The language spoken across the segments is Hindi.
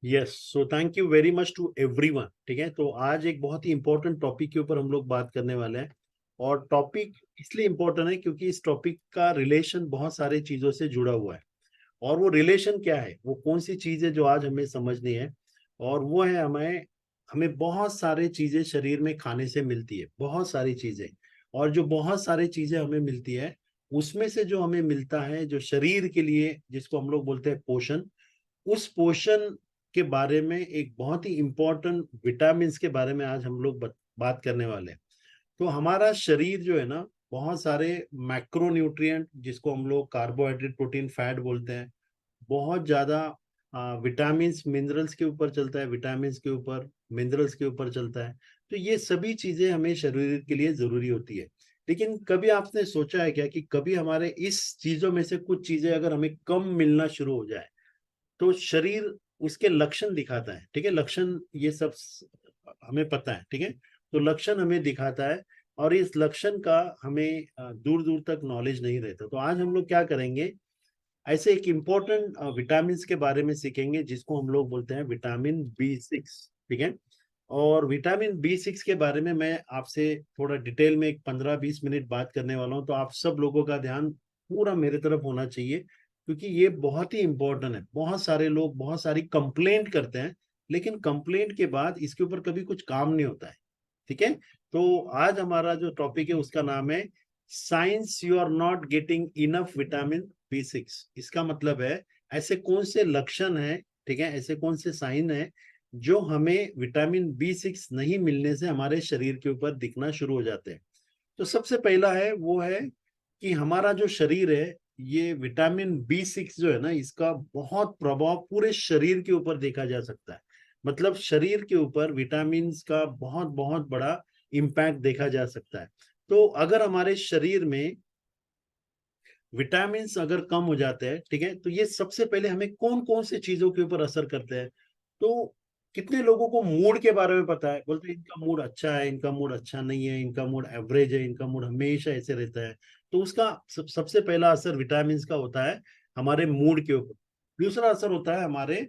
Yes, so thank you very much to everyone. ठीक है, तो आज एक बहुत ही इंपॉर्टेंट टॉपिक के ऊपर हम लोग बात करने वाले हैं। और टॉपिक इसलिए इम्पोर्टेंट है क्योंकि इस टॉपिक का रिलेशन बहुत सारी चीजों से जुड़ा हुआ है। और वो रिलेशन क्या है, वो कौन सी चीज है जो आज हमें समझनी है। और वो है हमें हमें बहुत सारी चीजें शरीर में खाने से मिलती है, बहुत सारी चीजें। और जो बहुत सारी चीजें हमें मिलती है, उसमें से जो हमें मिलता है जो शरीर के लिए, जिसको हम लोग बोलते हैं पोषण, उस पोषण के बारे में एक बहुत ही इंपॉर्टेंट विटामिन के बारे में आज हम लोग बात करने वाले हैं। तो हमारा शरीर जो है ना, बहुत सारे मैक्रोन्यूट्रिएंट, जिसको हम लोग कार्बोहाइड्रेट, प्रोटीन, फैट बोलते हैं, बहुत ज्यादा विटामिन मिनरल्स के ऊपर चलता है, विटामिन के ऊपर, मिनरल्स के ऊपर चलता है। तो ये सभी चीजें हमें शरीर के लिए जरूरी होती है। लेकिन कभी आपने सोचा है क्या कि कभी हमारे इस चीजों में से कुछ चीजें अगर हमें कम मिलना शुरू हो जाए, तो शरीर उसके लक्षण दिखाता है। ठीक है, लक्षण ये सब हमें पता है। ठीक है, तो लक्षण हमें दिखाता है। और इस लक्षण का हमें दूर दूर तक नॉलेज नहीं रहता। तो आज हम लोग क्या करेंगे, ऐसे एक इम्पोर्टेंट विटामिन के बारे में सीखेंगे, जिसको हम लोग बोलते हैं विटामिन B6। ठीक है, और विटामिन B6 के बारे में मैं आपसे थोड़ा डिटेल में एक 15-20 मिनट बात करने वाला हूं। तो आप सब लोगों का ध्यान पूरा मेरे तरफ होना चाहिए, क्योंकि ये बहुत ही इंपॉर्टेंट है। बहुत सारे लोग बहुत सारी कंप्लेंट करते हैं, लेकिन कंप्लेंट के बाद इसके ऊपर कभी कुछ काम नहीं होता है। ठीक है, तो आज हमारा जो टॉपिक है उसका नाम है signs you are not getting enough vitamin B6। इसका मतलब है ऐसे कौन से लक्षण है, ठीक है, ऐसे कौन से साइन है जो हमें विटामिन B6 नहीं मिलने से हमारे शरीर के ऊपर दिखना शुरू हो जाते हैं। तो सबसे पहला है वो है कि हमारा जो शरीर है, ये विटामिन B6 जो है ना, इसका बहुत प्रभाव पूरे शरीर के ऊपर देखा जा सकता है। मतलब शरीर के ऊपर विटामिन का बहुत बहुत बड़ा इम्पैक्ट देखा जा सकता है। तो अगर हमारे शरीर में विटामिन अगर कम हो जाते हैं, ठीक है, तो ये सबसे पहले हमें कौन कौन से चीजों के ऊपर असर करते हैं। तो कितने लोगों को मूड के बारे में पता है, बोलते हैं इनका मूड अच्छा है, इनका मूड अच्छा नहीं है, इनका मूड एवरेज है, इनका मूड हमेशा ऐसे रहता है। तो उसका सबसे पहला असर विटामिन का होता है हमारे मूड के ऊपर। दूसरा असर होता है हमारे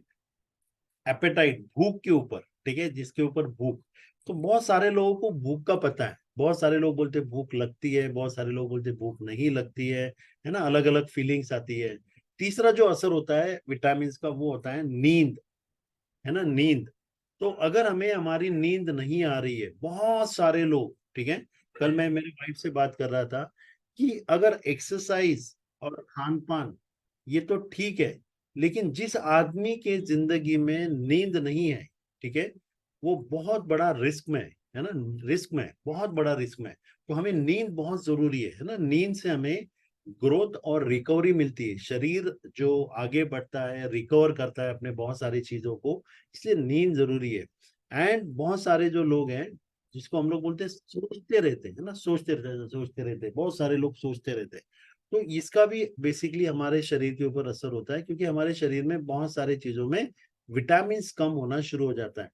एपेटाइट, भूख के ऊपर। ठीक है, जिसके ऊपर भूख, तो बहुत सारे लोगों को भूख का पता है। बहुत सारे लोग बोलते हैं भूख लगती है, बहुत सारे लोग बोलते हैं भूख नहीं लगती है ना, अलग अलग फीलिंग्स आती है। तीसरा जो असर होता है विटामिन का, वो होता है नींद, है ना, नींद। तो अगर हमें हमारी नींद नहीं आ रही है, बहुत सारे लोग, ठीक है, कल मैं मेरी वाइफ से बात कर रहा था कि अगर एक्सरसाइज और खान पान ये तो ठीक है, लेकिन जिस आदमी के जिंदगी में नींद नहीं है, ठीक है, वो बहुत बड़ा रिस्क में है ना, रिस्क में, बहुत बड़ा रिस्क में। तो हमें नींद बहुत जरूरी है ना। नींद से हमें ग्रोथ और रिकवरी मिलती है। शरीर जो आगे बढ़ता है, रिकवर करता है अपने बहुत सारी चीजों को, इसलिए नींद जरूरी है। एंड बहुत सारे जो लोग हैं, जिसको हम लोग बोलते हैं सोचते रहते हैं ना, सोचते रहते हैं, बहुत सारे लोग सोचते रहते हैं। तो इसका भी बेसिकली हमारे शरीर के ऊपर असर होता है, क्योंकि हमारे शरीर में बहुत सारी चीजों में विटामिन कम होना शुरू हो जाता है।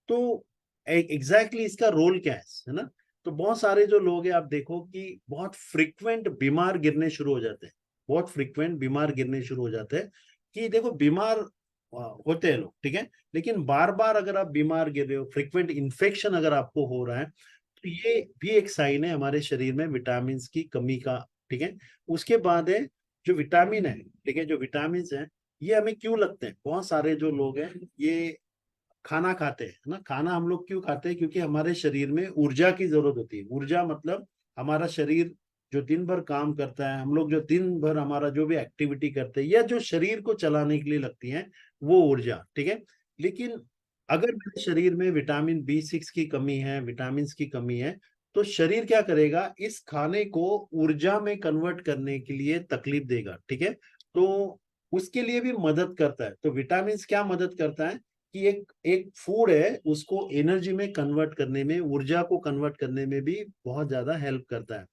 तो एग्जैक्टली इसका रोल क्या है ना। तो बहुत सारे जो लोग हैं, आप देखो कि बहुत फ्रिक्वेंट बीमार गिरने शुरू हो जाते हैं, बहुत फ्रिक्वेंट बीमार गिरने शुरू हो जाते हैं। कि देखो बीमार होते हैं लोग, ठीक है, लेकिन बार बार अगर आप बीमार गिर रहे हो, फ्रिक्वेंट इन्फेक्शन अगर आपको हो रहा है, तो ये भी एक साइन है हमारे शरीर में विटामिन की कमी का। ठीक है, उसके बाद है जो विटामिन है, ठीक है, जो विटामिन है ये हमें क्यों लगते हैं। बहुत सारे जो लोग हैं ये खाना खाते हैं ना, खाना हम लोग क्यों खाते हैं, क्योंकि हमारे शरीर में ऊर्जा की जरूरत होती है। ऊर्जा मतलब हमारा शरीर जो दिन भर काम करता है, हम लोग जो दिन भर हमारा जो भी एक्टिविटी करते हैं, या जो शरीर को चलाने के लिए लगती है, वो ऊर्जा। ठीक है, लेकिन अगर मेरे शरीर में विटामिन B6 की कमी है, विटामिन की कमी है, तो शरीर क्या करेगा, इस खाने को ऊर्जा में कन्वर्ट करने के लिए तकलीफ देगा। ठीक है, तो उसके लिए भी मदद करता है। तो विटामिन क्या मदद करता है कि एक एक फूड है, उसको एनर्जी में कन्वर्ट करने में, ऊर्जा को कन्वर्ट करने में भी बहुत ज्यादा हेल्प करता है।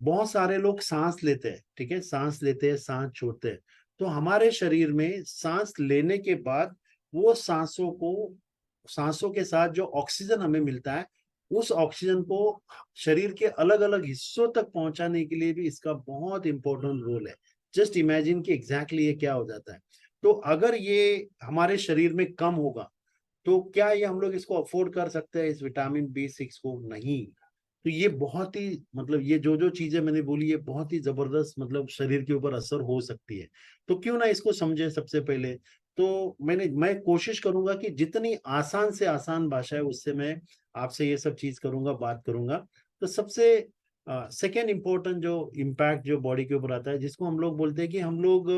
बहुत सारे लोग सांस लेते हैं, ठीक है, सांस लेते हैं, सांस छोड़ते हैं। तो हमारे शरीर में सांस लेने के बाद वो सांसों के साथ जो ऑक्सीजन हमें मिलता है, उस ऑक्सीजन को शरीर के अलग अलग हिस्सों तक पहुंचाने के लिए भी इसका बहुत इंपॉर्टेंट रोल है। जस्ट इमेजिन कि एग्जैक्टली ये क्या हो जाता है। तो अगर ये हमारे शरीर में कम होगा तो क्या ये हम लोग इसको अफोर्ड कर सकते हैं, इस विटामिन B6 को? नहीं। तो ये बहुत ही मतलब ये जो जो चीजें मैंने बोली ये बहुत ही जबरदस्त मतलब शरीर के ऊपर असर हो सकती है। तो क्यों ना इसको समझे सबसे पहले। तो मैं कोशिश करूंगा कि जितनी आसान से आसान भाषा है उससे मैं आपसे ये सब चीज करूंगा, बात करूंगा। तो सबसे सेकेंड इम्पोर्टेंट जो इम्पैक्ट जो बॉडी के ऊपर आता है, जिसको हम लोग बोलते हैं कि हम लोग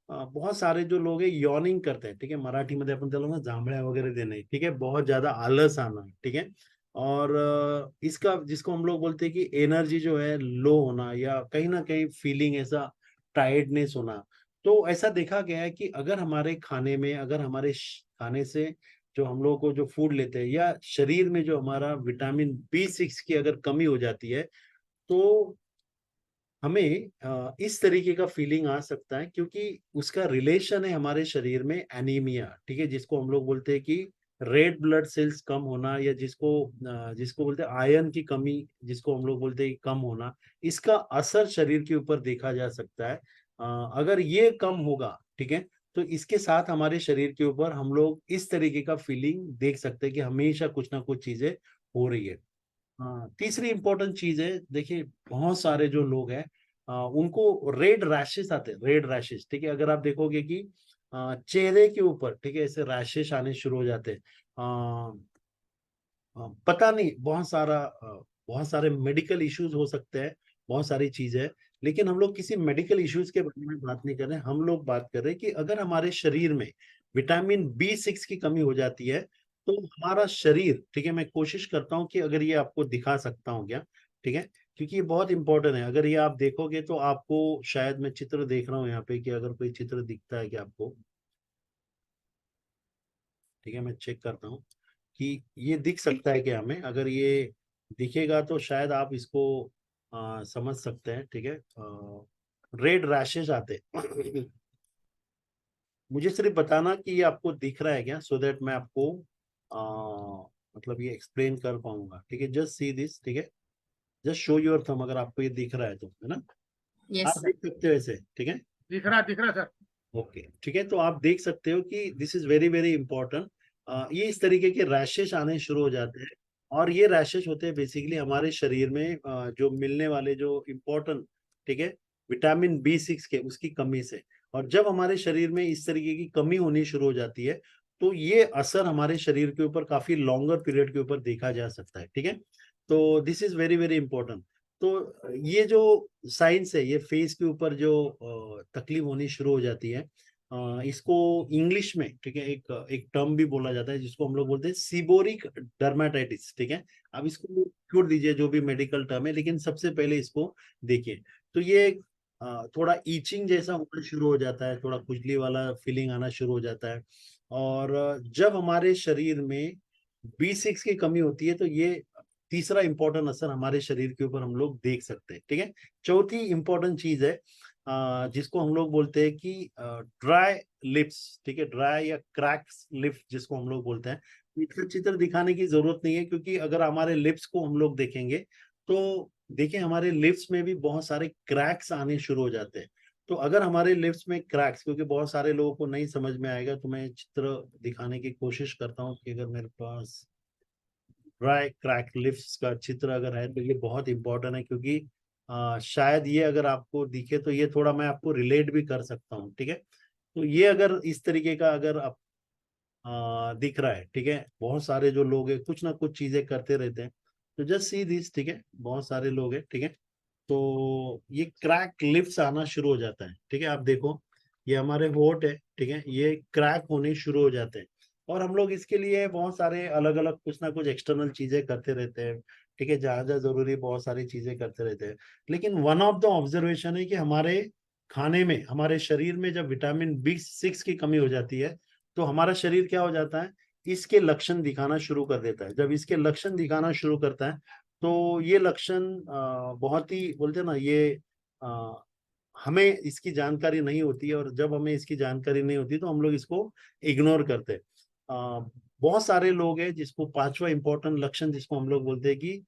बहुत सारे जो लोग है यॉर्निंग करते हैं, ठीक है, मराठी मध्ये आपण त्याला ना जांभळ्या वगैरह देने, ठीक है, बहुत ज्यादा आलस आना, ठीक है। और इसका जिसको हम लोग बोलते हैं कि एनर्जी जो है लो होना या कहीं ना कहीं फीलिंग ऐसा टायर्डनेस होना। तो ऐसा देखा गया है कि अगर हमारे खाने में, अगर हमारे खाने से जो हम लोग को जो फूड लेते हैं या शरीर में जो हमारा विटामिन B6 की अगर कमी हो जाती है तो हमें इस तरीके का फीलिंग आ सकता है, क्योंकि उसका रिलेशन है हमारे शरीर में एनीमिया, ठीक है, जिसको हम लोग बोलते हैं कि रेड ब्लड सेल्स कम होना, या जिसको बोलते हैं आयरन की कमी, जिसको हम लोग बोलते हैं कि कम होना। इसका असर शरीर के ऊपर देखा जा सकता है। अगर ये कम होगा, ठीक है, तो इसके साथ हमारे शरीर के ऊपर हम लोग इस तरीके का फीलिंग देख सकते हैं कि हमेशा कुछ ना कुछ चीजें हो रही है। हाँ, तीसरी इंपॉर्टेंट चीज है, देखिए बहुत सारे जो लोग हैं उनको रेड रैशेस आते हैं, रेड रैशेस, ठीक है। अगर आप देखोगे कि चेहरे के ऊपर, ठीक है, ऐसे रैशेस आने शुरू हो जाते हैं। पता नहीं, बहुत सारे मेडिकल इश्यूज हो सकते हैं, बहुत सारी चीजें हैं। लेकिन हम लोग किसी मेडिकल इश्यूज के बारे में बात नहीं कर रहे हैं, हम लोग बात कर रहे हैं कि अगर हमारे शरीर में विटामिन B6 की कमी हो जाती है तो हमारा शरीर, ठीक है, मैं कोशिश करता हूँ कि अगर ये आपको दिखा सकता हूँ क्या, ठीक है, क्योंकि ये बहुत इंपॉर्टेंट है। अगर ये आप देखोगे तो आपको, शायद मैं चित्र देख रहा हूँ यहाँ पे कि अगर कोई चित्र दिखता है कि आपको, ठीक है, मैं चेक करता हूँ कि ये दिख सकता है कि हमें, अगर ये दिखेगा तो शायद आप इसको समझ सकते हैं, ठीक है। रेड रैशेज आते हैं। मुझे सिर्फ बताना कि ये आपको दिख रहा है क्या, सो दैट मैं आपको मतलब ये एक्सप्लेन कर पाऊंगा, ठीक है। जस्ट सी दिस, ठीक है, जस्ट शो योर थंब, अगर आपको ये दिख रहा है तो, है ना, यस आप सर। देख सकते हो ऐसे, ठीक है। दिख रहा सर। ओके, ठीक है, तो आप देख सकते हो कि this is very very important. ये इस तरीके के रैशेस आने शुरू हो जाते हैं, और ये रैशेस होते हैं बेसिकली हमारे शरीर में जो मिलने वाले जो इम्पोर्टेंट, ठीक है, विटामिन B6 के, उसकी कमी से। और जब हमारे शरीर में इस तरीके की कमी होनी शुरू हो जाती है तो ये असर हमारे शरीर के ऊपर काफी लॉन्गर पीरियड के ऊपर देखा जा सकता है, ठीक है। तो this is very very important. तो ये जो साइंस है, ये फेस के ऊपर जो तकलीफ होनी शुरू हो जाती है, इसको इंग्लिश में, ठीक है, एक एक टर्म भी बोला जाता है जिसको हम लोग बोलते हैं सीबोरिक डर्माटाइटिस, ठीक है। अब इसको छोड़ दीजिए जो भी मेडिकल टर्म है, लेकिन सबसे पहले इसको देखिए। तो ये थोड़ा ईचिंग जैसा होना शुरू हो जाता है, थोड़ा खुजली वाला फीलिंग आना शुरू हो जाता है। और जब हमारे शरीर में B6 की कमी होती है तो ये तीसरा इंपॉर्टेंट असर हमारे शरीर के ऊपर हम लोग देख सकते हैं, ठीक है। चौथी इंपॉर्टेंट चीज है जिसको हम लोग बोलते हैं कि ड्राई लिप्स, ठीक है, ड्राई या क्रैक्स लिप्स जिसको हम लोग बोलते हैं। इसका चित्र दिखाने की जरूरत नहीं है, क्योंकि अगर हमारे लिप्स को हम लोग देखेंगे तो देखिए हमारे लिप्स में भी बहुत सारे क्रैक्स आने शुरू हो जाते हैं। तो अगर हमारे लिप्स में क्रैक्स, क्योंकि बहुत सारे लोगों को नहीं समझ में आएगा, तो मैं चित्र दिखाने की कोशिश करता हूँ कि अगर मेरे पास ड्राई क्रैक लिप्स का चित्र अगर है तो ये बहुत इंपॉर्टेंट है, क्योंकि शायद ये अगर आपको दिखे तो ये थोड़ा मैं आपको रिलेट भी कर सकता हूँ, ठीक है। तो ये अगर इस तरीके का अगर आप दिख रहा है, ठीक है, बहुत सारे जो लोग हैं कुछ ना कुछ चीजें करते रहते हैं, तो जस्ट सी दिस, ठीक है, बहुत सारे लोग हैं, ठीक है। तो ये क्रैक लिप्स आना शुरू हो जाता है, ठीक है, आप देखो ये हमारे होठ है, ठीक है, ये क्रैक होने शुरू हो जाते हैं। और हम लोग इसके लिए बहुत सारे अलग अलग कुछ ना कुछ एक्सटर्नल चीजें करते रहते हैं, ठीक है, जहां जहां जरूरी बहुत सारी चीजें करते रहते हैं। लेकिन वन ऑफ द ऑब्जर्वेशन है कि हमारे खाने में, हमारे शरीर में जब विटामिन B6 की कमी हो जाती है तो हमारा शरीर क्या हो जाता है, इसके लक्षण दिखाना शुरू कर देता है। जब इसके लक्षण दिखाना शुरू करता है तो ये लक्षण बहुत ही, बोलते हैं ना, ये अ, हमें इसकी जानकारी नहीं होती है, और जब हमें इसकी जानकारी नहीं होती तो हम लोग इसको इग्नोर करते हैं। बहुत सारे लोग हैं जिसको पांचवा इंपॉर्टेंट लक्षण जिसको हम लोग बोलते हैं कि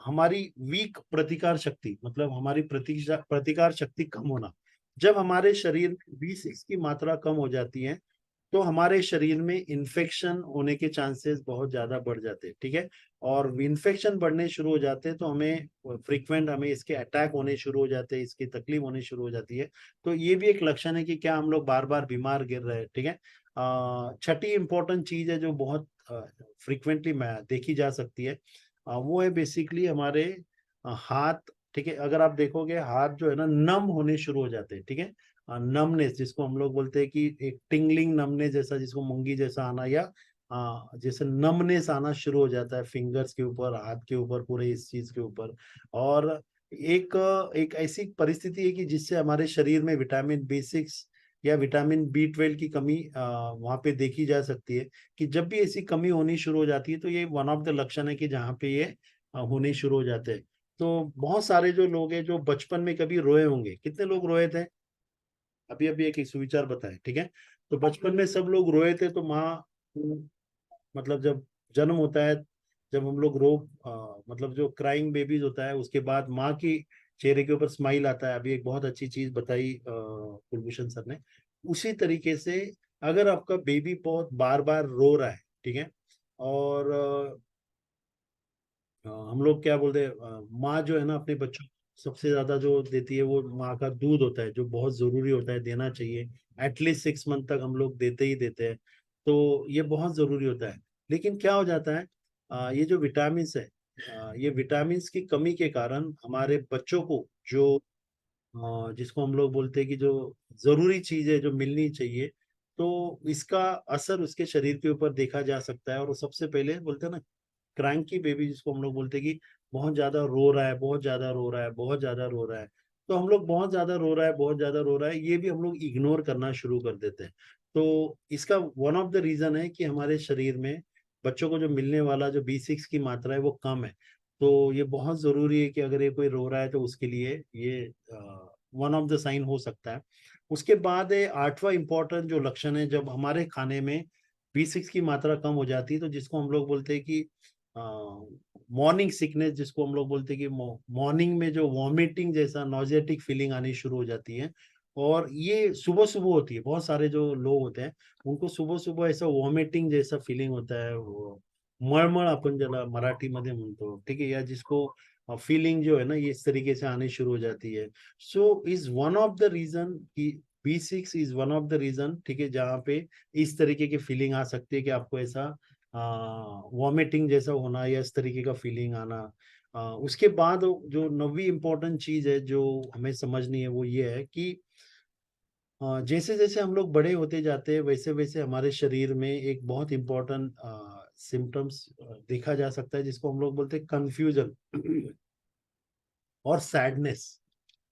हमारी वीक प्रतिकार शक्ति, मतलब हमारी प्रतिकार शक्ति कम होना। जब हमारे शरीर में B6 की मात्रा कम हो जाती है तो हमारे शरीर में इन्फेक्शन होने के चांसेस बहुत ज्यादा बढ़ जाते हैं, ठीक है। और इन्फेक्शन बढ़ने शुरू हो जाते हैं तो हमें फ्रीक्वेंट हमें इसके अटैक होने शुरू हो जाते हैं, इसकी तकलीफ होने शुरू हो जाती है। तो ये भी एक लक्षण है कि क्या हम लोग बार बार बीमार गिर रहे हैं, ठीक है। छठी इंपॉर्टेंट चीज है जो बहुत फ्रिक्वेंटली देखी जा सकती है, वो है बेसिकली हमारे हाथ, ठीक है। अगर आप देखोगे हाथ जो है ना नम होने शुरू हो जाते हैं, ठीक है। नमनेस जिसको हम लोग बोलते हैं कि एक टिंगलिंग नमनेस जैसा, जिसको मूंगी जैसा आना, या जैसे नमनेस आना शुरू हो जाता है फिंगर्स के ऊपर, हाथ के ऊपर, पूरे इस चीज के ऊपर। और एक एक ऐसी परिस्थिति है कि जिससे हमारे शरीर में विटामिन B6 या विटामिन B12 की कमी वहां पे देखी जा सकती है। कि जब भी ऐसी कमी होनी शुरू हो जाती है तो ये वन ऑफ द लक्षण है कि जहाँ पे ये होने शुरू हो जाते हैं। तो बहुत सारे जो लोग हैं जो बचपन में कभी रोए होंगे, कितने लोग रोए थे? अभी अभी एक सुविचार बताए, ठीक है। तो बचपन में सब लोग रोए थे तो माँ, मतलब जब जन्म होता है, जब हम लोग मतलब जो क्राइंग बेबीज होता है उसके बाद माँ की चेहरे के ऊपर स्माइल आता है। अभी एक बहुत अच्छी चीज बताई कुलभूषण सर ने। उसी तरीके से अगर आपका बेबी बहुत बार बार रो रहा है, ठीक है, और हम लोग क्या बोलते हैं, माँ जो है ना अपने बच्चों को सबसे ज्यादा जो देती है वो माँ का दूध होता है, जो बहुत जरूरी होता है, देना चाहिए। एटलीस्ट 6 मंथ तक हम लोग देते ही देते हैं। तो ये बहुत जरूरी होता है। लेकिन क्या हो जाता है, ये जो विटामिन है, ये विटामिन की कमी के कारण हमारे बच्चों को जो जिसको हम लोग बोलते हैं कि जो जरूरी चीज है जो मिलनी चाहिए, तो इसका असर उसके शरीर के ऊपर देखा जा सकता है। और वो सबसे पहले बोलते हैं ना क्रैंकी बेबी, जिसको हम लोग बोलते हैं कि बहुत ज्यादा रो रहा है, बहुत ज्यादा रो रहा है, बहुत ज्यादा रो रहा है। तो हम लोग बहुत ज्यादा रो रहा है, बहुत ज्यादा रो रहा है, ये भी हम लोग इग्नोर करना शुरू कर देते हैं। तो इसका वन ऑफ द रीजन है कि हमारे शरीर में बच्चों को जो मिलने वाला जो B6 की मात्रा है वो कम है। तो ये बहुत जरूरी है कि अगर ये कोई रो रहा है तो उसके लिए ये वन ऑफ द साइन हो सकता है। उसके बाद है आठवां इंपॉर्टेंट जो लक्षण है, जब हमारे खाने में B6 की मात्रा कम हो जाती है तो जिसको हम लोग बोलते हैं कि मॉर्निंग सिकनेस, जिसको हम लोग बोलते हैं कि मॉर्निंग में जो वॉमिटिंग जैसा नॉजेटिक फीलिंग आनी शुरू हो जाती है। और ये सुबह सुबह होती है, बहुत सारे जो लोग होते हैं उनको सुबह सुबह ऐसा वॉमिटिंग जैसा फीलिंग होता है, वो मळमळ आपण ज्याला मराठी मध्ये म्हणतो, ठीक है, या जिसको फीलिंग जो है ना ये इस तरीके से आनी शुरू हो जाती है। So is one of the reason कि B6 is one of the reason, ठीक है, जहाँ पे इस तरीके की फीलिंग आ सकती है कि आपको ऐसा वॉमिटिंग जैसा होना या इस तरीके का फीलिंग आना। उसके बाद जो नवी इम्पोर्टेंट चीज है जो हमें समझनी है वो ये है कि जैसे जैसे हम लोग बड़े होते जाते हैं वैसे वैसे हमारे शरीर में एक बहुत इम्पोर्टेंट सिम्टम्स देखा जा सकता है, जिसको हम लोग बोलते हैं कंफ्यूजन और सैडनेस,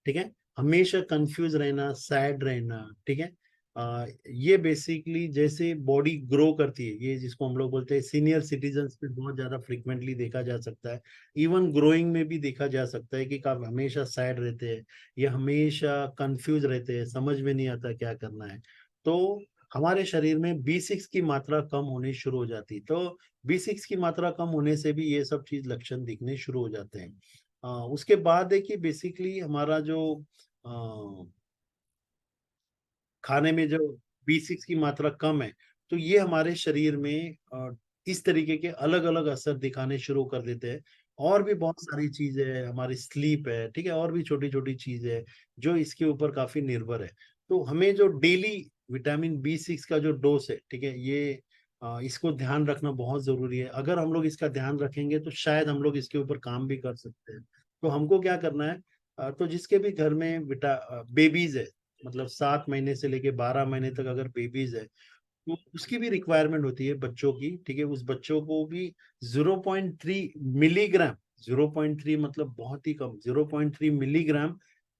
ठीक है। हमेशा कंफ्यूज रहना, सैड रहना, ठीक है। ये बेसिकली जैसे बॉडी ग्रो करती है, ये जिसको हम लोग बोलते हैं सीनियर सिटीजन्स पे बहुत ज्यादा फ्रिक्वेंटली देखा जा सकता है। इवन ग्रोइंग में भी देखा जा सकता है कि आप हमेशा सैड रहते हैं या हमेशा कंफ्यूज रहते हैं, समझ में नहीं आता क्या करना है। तो हमारे शरीर में B6 की मात्रा कम होनी शुरू हो जाती है। तो B6 की मात्रा कम होने से भी ये सब चीज लक्षण दिखने शुरू हो जाते हैं। उसके बाद है कि बेसिकली हमारा जो खाने में जो B6 की मात्रा कम है, तो ये हमारे शरीर में इस तरीके के अलग अलग असर दिखाने शुरू कर देते हैं। और भी बहुत सारी चीजें हैं, हमारी स्लीप है, ठीक है, और भी छोटी छोटी चीजें हैं जो इसके ऊपर काफी निर्भर है। तो हमें जो डेली विटामिन B6 का जो डोज है, ठीक है, ये इसको ध्यान रखना बहुत जरूरी है। अगर हम लोग इसका ध्यान रखेंगे तो शायद हम लोग इसके ऊपर काम भी कर सकते हैं। तो हमको क्या करना है, तो जिसके भी घर में बेबीज है, मतलब 7 महीने से लेके 12 महीने तक अगर बेबीज है तो उसकी भी रिक्वायरमेंट होती है बच्चों की, ठीक है। उस बच्चों को भी 0.3 मिलीग्राम, 0.3 मतलब बहुत ही कम, 0.3 मिलीग्राम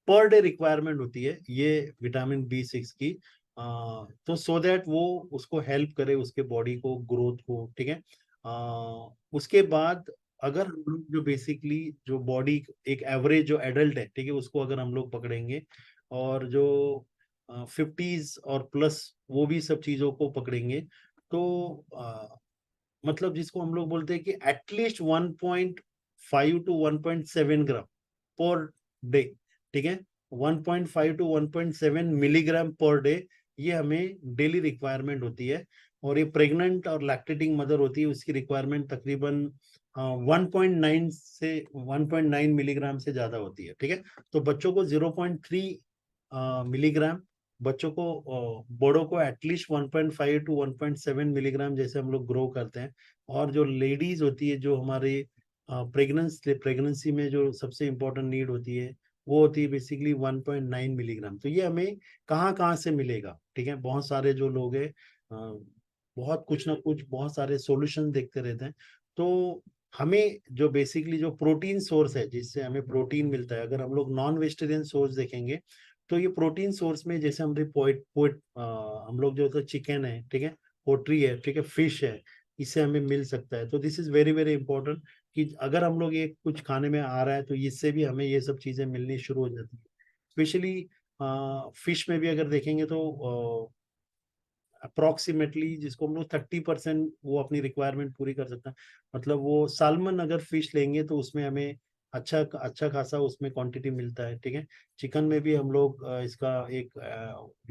पर डे रिक्वायरमेंट होती है ये विटामिन B6 की। तो सो दैट वो उसको हेल्प करे उसके बॉडी को ग्रोथ को, ठीक है। उसके बाद अगर हम लोग जो बेसिकली जो बॉडी एक एवरेज जो एडल्ट है, ठीक है, उसको अगर हम लोग पकड़ेंगे और जो 50s और प्लस वो भी सब चीजों को पकड़ेंगे, तो मतलब जिसको हम लोग बोलते हैं कि at least 1.5 to 1.7 gram per day, ठीक है। 1.5 टू 1.7 मिलीग्राम पर डे, ये हमें डेली रिक्वायरमेंट होती है। और ये प्रेग्नेंट और लैक्टेटिंग मदर होती है, उसकी रिक्वायरमेंट तकरीबन 1.9 से 1.9 मिलीग्राम से ज्यादा होती है, ठीक है। तो बच्चों को 0.3 मिलीग्राम, बच्चों को बड़ों को एटलीस्ट 1.5 टू 1.7 मिलीग्राम जैसे हम लोग ग्रो करते हैं। और जो लेडीज होती है, जो हमारे प्रेगनेंसी में जो सबसे इम्पोर्टेंट नीड होती है, वो होती है बेसिकली 1.9 मिलीग्राम। तो ये हमें कहाँ कहाँ से मिलेगा, ठीक है। बहुत सारे जो लोग हैं बहुत कुछ ना कुछ बहुत सारे सॉल्यूशन देखते रहते हैं। तो हमें जो बेसिकली जो प्रोटीन सोर्स है जिससे हमें प्रोटीन मिलता है, अगर हम लोग नॉन वेजिटेरियन सोर्स देखेंगे, तो ये प्रोटीन सोर्स में जैसे हमारे पोइट पोइट हम लोग जो तो चिकन है, ठीक है, पोल्ट्री है, ठीक है, फिश है, इससे हमें मिल सकता है। तो this is very very important कि अगर हम लोग ये कुछ खाने में आ रहा है तो इससे भी हमें ये सब चीजें मिलनी शुरू हो जाती है। स्पेशली फिश में भी अगर देखेंगे तो अप्रोक्सीमेटली जिसको हम लोग 30% वो अपनी रिक्वायरमेंट पूरी कर सकता है। मतलब वो सालमन अगर फिश लेंगे तो उसमें हमें अच्छा अच्छा खासा उसमें क्वांटिटी मिलता है, ठीक है। चिकन में भी हम लोग इसका एक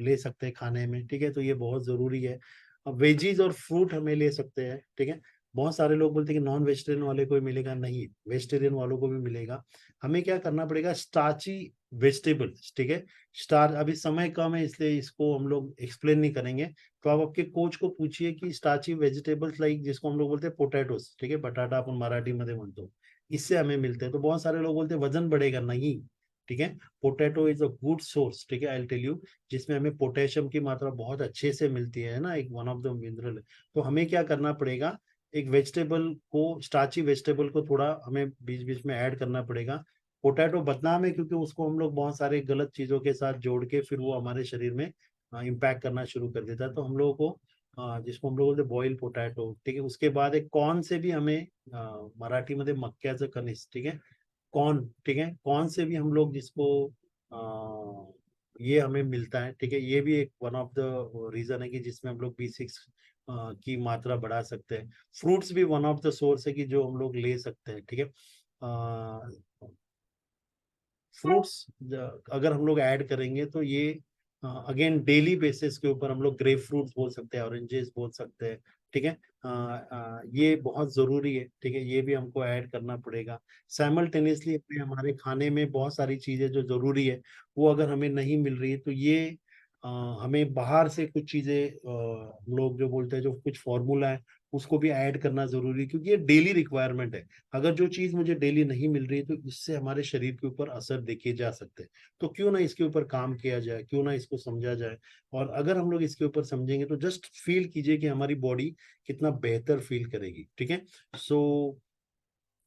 ले सकते हैं खाने में, ठीक है। तो ये बहुत जरूरी है। वेजीज और फ्रूट हमें ले सकते हैं, ठीक है। बहुत सारे लोग बोलते हैं कि नॉन वेजिटेरियन वाले को ही मिलेगा, नहीं, वेजिटेरियन वालों को भी मिलेगा। हमें क्या करना पड़ेगा, स्टार्ची वेजिटेबल्स, ठीक है। स्टार अभी समय कम है इसलिए इसको हम लोग एक्सप्लेन नहीं करेंगे। तो आप आपके कोच को पूछिए कि स्टार्ची वेजिटेबल्स लाइक जिसको हम लोग बोलते हैं पोटैटोस, ठीक है, बटाटा अपन मराठी मध्ये म्हणतो, इससे हमें मिलते हैं। तो बहुत सारे लोग बोलते हैं वजन बढ़ेगा, नहीं, ठीक है। Potato is a good source, ठीक है, आई टेल यू, जिसमें हमें पोटेशियम की मात्रा बहुत अच्छे से मिलती है ना, एक वन ऑफ द मिनरल। तो हमें क्या करना पड़ेगा, एक वेजिटेबल को, स्टार्ची वेजिटेबल को थोड़ा हमें बीच बीच में ऐड करना पड़ेगा। पोटैटो बदनाम है क्योंकि उसको हम लोग बहुत सारे गलत चीजों के साथ जोड़ के फिर वो हमारे शरीर में इम्पैक्ट करना शुरू कर देता है। तो हम लोगों को जिसको हम लोग बोलते बॉइल पोटैटो, ठीक है, उसके बाद एक कॉर्न से भी हमें मराठी मध्ये मक्याचं कणीस, ठीक है, कॉर्न, ठीक है, कॉर्न से भी हम लोग जिसको ये हमें मिलता है, ठीक है। ये भी एक वन ऑफ द रीजन है कि जिसमें हम लोग B6 की मात्रा बढ़ा सकते हैं। फ्रूट्स भी वन ऑफ द सोर्स है कि जो हम लोग ले सकते हैं, ठीक है। फ्रूट्स अगर हम लोग ऐड करेंगे तो ये अगेन डेली बेसिस के ऊपर हम लोग ग्रेप फ्रूट्स बोल सकते हैं, ऑरेंजेस बोल सकते हैं, ठीक है। ये बहुत जरूरी है, ठीक है, ये भी हमको ऐड करना पड़ेगा। साइमल्टेनियसली अपने हमारे खाने में बहुत सारी चीजें जो जरूरी है वो अगर हमें नहीं मिल रही है तो ये हमें बाहर से कुछ चीजें हम लोग जो बोलते हैं जो कुछ फॉर्मूला है उसको भी ऐड करना जरूरी है, क्योंकि ये डेली रिक्वायरमेंट है। अगर जो चीज मुझे डेली नहीं मिल रही है तो इससे हमारे शरीर के ऊपर असर देखे जा सकते हैं। तो क्यों ना इसके ऊपर काम किया जाए, क्यों ना इसको समझा जाए। और अगर हम लोग इसके ऊपर समझेंगे तो जस्ट फील कीजिए कि हमारी बॉडी कितना बेहतर फील करेगी, ठीक है। सो